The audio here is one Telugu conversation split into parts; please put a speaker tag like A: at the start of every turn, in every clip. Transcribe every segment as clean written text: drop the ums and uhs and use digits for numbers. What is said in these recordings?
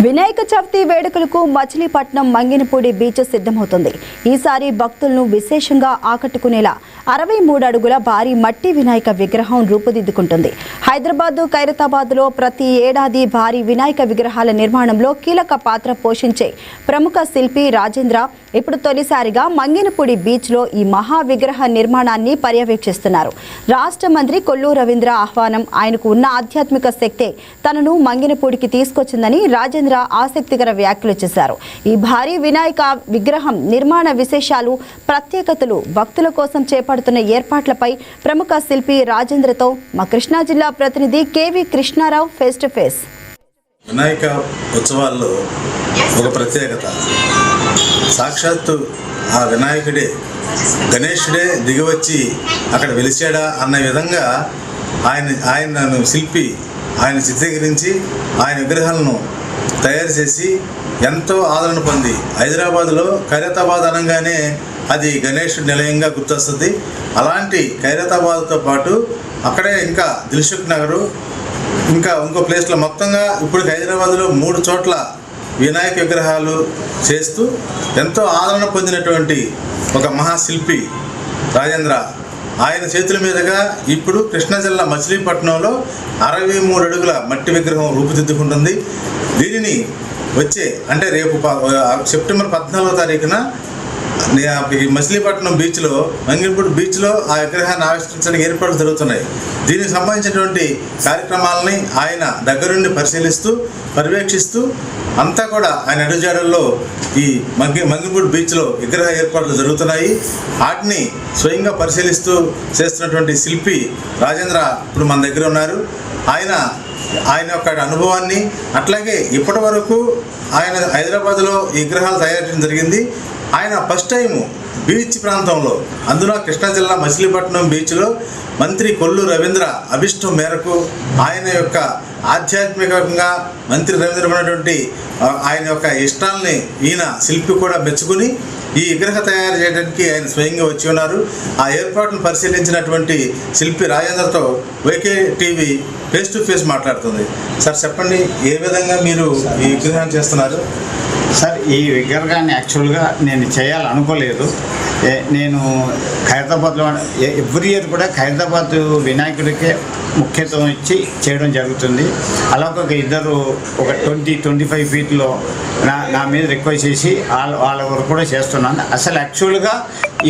A: వినాయక చవితి వేడుకలకు మచిలీపట్నం మంగినపూడి బీచ్ సిద్ధమవుతుంది. ఈసారి భక్తులను విశేషంగా ఆకట్టుకునేలా 63 అడుగుల భారీ మట్టి వినాయక విగ్రహం రూపుదిద్దుకుంటుంది. హైదరాబాద్, ఖైరతాబాద్లో ప్రతి ఏడాది భారీ వినాయక విగ్రహాల నిర్మాణంలో కీలక పాత్ర పోషించే ప్రముఖ శిల్పి రాజేంద్ర ఇప్పుడు తొలిసారిగా మంగినపూడి బీచ్లో ఈ మహా విగ్రహ నిర్మాణాన్ని పర్యవేక్షిస్తున్నారు. రాష్ట్ర మంత్రి కొల్లు రవీంద్ర ఆహ్వానం, ఆయనకు ఉన్న ఆధ్యాత్మిక శక్తే తనను మంగినపూడికి తీసుకొచ్చిందని రాజేంద్ర ఆసక్తికర వ్యాఖ్యలు చేశారు. ఈ భారీ వినాయక విగ్రహం నిర్మాణ విశేషాలు, ప్రత్యేకతలు, భక్తుల కోసం చేపడుతున్న ఏర్పాట్లపై ప్రముఖ శిల్పి రాజేంద్రతో మా కృష్ణా జిల్లా ప్రతినిధి KV Krishnarao face to face.
B: Vinayaka ఉత్సవాల్లో ఒక ప్రత్యేకత, సాక్షాత్తు ఆ వినాయకుడే, గణేశుడే దిగివచ్చి అక్కడ వెలిచాడా అన్న విధంగా ఆయనను శిల్పి ఆయన చిత్రీకరించి ఆయన విగ్రహాలను తయారు చేసి ఎంతో ఆదరణ పొంది, హైదరాబాద్లో ఖైరతాబాద్ అనగానే అది గణేశుడి నిలయంగా గుర్తొస్తుంది. అలాంటి ఖైరతాబాద్తో పాటు అక్కడే ఇంకా దిల్సుఖ్ నగరు, ఇంకో ప్లేస్లో మొత్తంగా ఇప్పుడు హైదరాబాద్లో 3 చోట్ల వినాయక విగ్రహాలు చేస్తూ ఎంతో ఆదరణ పొందినటువంటి ఒక మహాశిల్పి రాజేంద్ర, ఆయన చేతుల మీదుగా ఇప్పుడు కృష్ణా జిల్లా మచిలీపట్నంలో 63 అడుగుల మట్టి విగ్రహం రూపుదిద్దుకుంటుంది. దీనిని అంటే రేపు సెప్టెంబర్ 14వ తారీఖున మచిలీపట్నం బీచ్లో, మంగినపూడి బీచ్లో ఆ విగ్రహాన్ని ఆవిష్కరించడానికి ఏర్పాట్లు జరుగుతున్నాయి. దీనికి సంబంధించినటువంటి కార్యక్రమాలని ఆయన దగ్గరుండి పరిశీలిస్తూ, పర్యవేక్షిస్తూ అంతా కూడా ఆయన అడుగుజాడల్లో ఈ మంగినపూడి బీచ్లో విగ్రహ ఏర్పాట్లు జరుగుతున్నాయి. వాటిని స్వయంగా పరిశీలిస్తూ చేస్తున్నటువంటి శిల్పి రాజేంద్ర ఇప్పుడు మన దగ్గర ఉన్నారు. ఆయన యొక్క అనుభవాన్ని, అట్లాగే ఇప్పటి వరకు ఆయన హైదరాబాద్లో ఈ విగ్రహాలు తయారు చేయడం జరిగింది. ఆయన ఫస్ట్ టైము బీచ్ ప్రాంతంలో, అందులో కృష్ణా జిల్లా మచిలీపట్నం బీచ్లో మంత్రి కొల్లు రవీంద్ర అభిష్టం మేరకు ఆయన యొక్క ఆధ్యాత్మికంగా మంత్రి రవీంద్ర ఉన్నటువంటి ఆయన యొక్క ఇష్టాలని ఈయన శిల్పి కూడా మెచ్చుకుని ఈ విగ్రహ తయారు చేయడానికి ఆయన స్వయంగా వచ్చి ఉన్నారు. ఆ ఏర్పాట్లను పరిశీలించినటువంటి శిల్పి రాజేంద్రతో YK TV face to face మాట్లాడుతుంది. సార్ చెప్పండి, ఏ విధంగా మీరు ఈ విగ్రహాన్ని చేస్తున్నారు?
C: సార్, ఈ విగ్రహాన్ని యాక్చువల్గా నేను చేయాలనుకోలేదు. నేను ఖైరతాబాద్లో ఎవ్రీ ఇయర్ కూడా ఖైరతాబాద్ వినాయకుడికే ముఖ్యత్వం ఇచ్చి చేయడం జరుగుతుంది. అలా ఒక ఇద్దరు 20-25 ఫీట్లో నా మీద రిక్వెస్ట్ చేసి వాళ్ళ వరకు కూడా చేస్తున్నాను. అసలు యాక్చువల్గా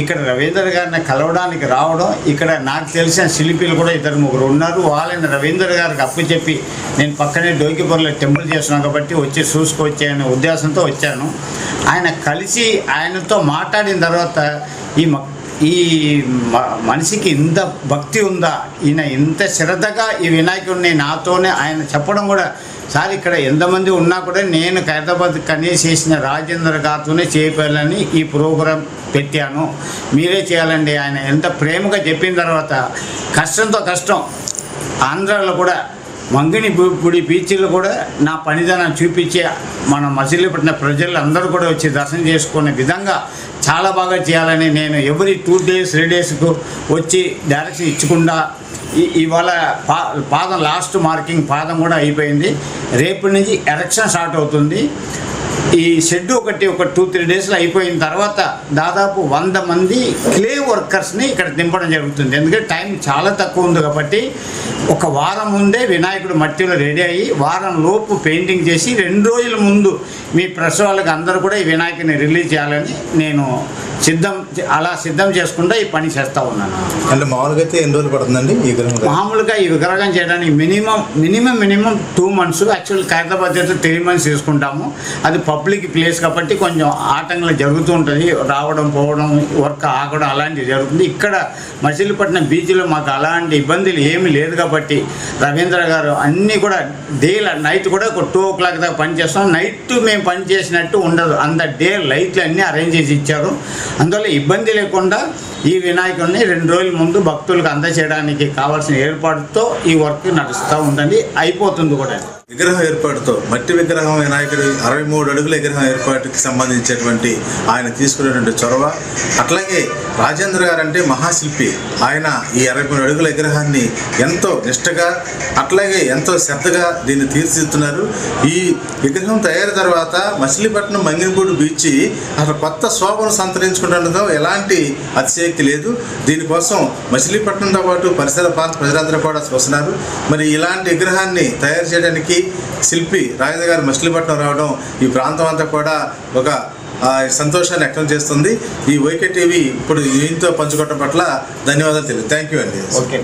C: ఇక్కడ రవీంద్ర గారిని కలవడానికి రావడం, ఇక్కడ నాకు తెలిసిన శిల్పీలు కూడా 2-3 ఉన్నారు. వాళ్ళని రవీంద్ర గారికి అప్పచెప్పి నేను పక్కనే డోకిపూర్లో టెంపుల్ చేస్తున్నాను కాబట్టి వచ్చి చూసుకొచ్చే అనే ఉద్దేశంతో వచ్చాను. ఆయన కలిసి ఆయనతో మాట్లాడిన తర్వాత ఈ మనిషికి ఇంత భక్తి ఉందా, ఈయన ఇంత శ్రద్ధగా ఈ వినాయకుడిని నాతోనే ఆయన చెప్పడం కూడా, సార్ ఇక్కడ ఎంతమంది ఉన్నా కూడా నేను ఖైరతాబాద్ కన్వీన్స్ చేసిన రాజేంద్ర గారితోనే చేయాలని ఈ ప్రోగ్రాం పెట్టాను, మీరే చేయాలండి. ఆయన ఎంత ప్రేమగా చెప్పిన తర్వాత కష్టంతో కష్టం ఆంధ్రాలో కూడా మంగినపూడి బీచ్లో కూడా నా పనిదనాన్ని చూపించి మన మచిలీపట్నం ప్రజలు అందరూ కూడా వచ్చి దర్శనం చేసుకునే విధంగా చాలా బాగా చేయాలని నేను ఎవ్రీ 2 days 3 daysకు వచ్చి డైరెక్షన్ ఇచ్చకుండా ఇవాళ పాదం లాస్ట్ మార్కింగ్ పాదం కూడా అయిపోయింది. రేపటి నుంచి ఎలక్షన్ స్టార్ట్ అవుతుంది. ఈ షెడ్ ఒక 2-3 డేస్లో అయిపోయిన తర్వాత దాదాపు 100 మంది క్లే వర్కర్స్ని ఇక్కడ దింపడం జరుగుతుంది. ఎందుకంటే టైం చాలా తక్కువ ఉంది కాబట్టి ఒక వారం ముందే వినాయకుడు మట్టిలో రెడీ అయ్యి వారం లోపు పెయింటింగ్ చేసి 2 రోజుల ముందు మీ ప్రెస్ వాళ్ళకి అందరూ కూడా ఈ వినాయకుడిని రిలీజ్ చేయాలని నేను సిద్ధం చేసుకుంటూ ఈ పని చేస్తూ ఉన్నాను.
B: అంటే మామూలుగా అయితే ఎన్ని రోజులు పడుతుందండి ఈ విగ్రహం?
C: మామూలుగా ఈ విగ్రహం చేయడానికి మినిమం 2 months. యాక్చువల్ ఖైరతాబాద్ అయితే 3 months తీసుకుంటాము. అది పబ్లిక్ ప్లేస్ కాబట్టి కొంచెం ఆటంకాలు జరుగుతూ ఉంటుంది, రావడం పోవడం, వర్క్ ఆగడం అలాంటివి జరుగుతుంది. ఇక్కడ మచిలీపట్నం బీచ్లో మాకు అలాంటి ఇబ్బందులు ఏమీ లేదు కాబట్టి రవీంద్ర గారు అన్నీ కూడా నైట్ కూడా 2 o'clock దాకా పనిచేస్తాం. నైట్ మేము పని చేసినట్టు ఉండదు, అంత లైట్లు అన్నీ అరేంజ్ చేసి ఇచ్చారు. అందువల్ల ఇబ్బంది లేకుండా ఈ వినాయకుడిని 2 రోజుల ముందు భక్తులకు అందజేయడానికి కావాల్సిన ఏర్పాటుతో ఈ వర్క్ నడుస్తూ ఉందండి, అయిపోతుంది కూడా.
B: విగ్రహం ఏర్పాటుతో మట్టి విగ్రహం వినాయకుడి 63 అడుగుల విగ్రహం ఏర్పాటుకి సంబంధించినటువంటి ఆయన తీసుకునేటువంటి చొరవ, అట్లాగే రాజేంద్ర గారు అంటే మహాశిల్పి. ఆయన ఈ 63 అడుగుల విగ్రహాన్ని ఎంతో నిష్టగా అట్లాగే ఎంతో శ్రద్ధగా దీన్ని తీర్చిదిద్దుతున్నారు. ఈ విగ్రహం తయారు తర్వాత మచిలీపట్నం మంగినపూడి బీచ్ అసలు కొత్త శోభను సంతరించుకుంటుండటం ఎలాంటి అతిశయోక్తి లేదు. దీనికోసం మచిలీపట్నంతో పాటు పరిసర ప్రాంత ప్రజలందరూ కూడా చూస్తున్నారు. మరి ఇలాంటి విగ్రహాన్ని తయారు చేయడానికి శిల్పి రాజేంద్ర గారు మచిలీపట్నం రావడం ఈ ప్రాంతం అంతా కూడా ఒక సంతోషాన్ని వ్యక్తం చేస్తుంది. ఈ వైకే టీవీ ఇప్పుడు దీంతో పంచుకోవడం పట్ల ధన్యవాదాలు తెలియదు. థ్యాంక్ యూ అండి.
C: ఓకే.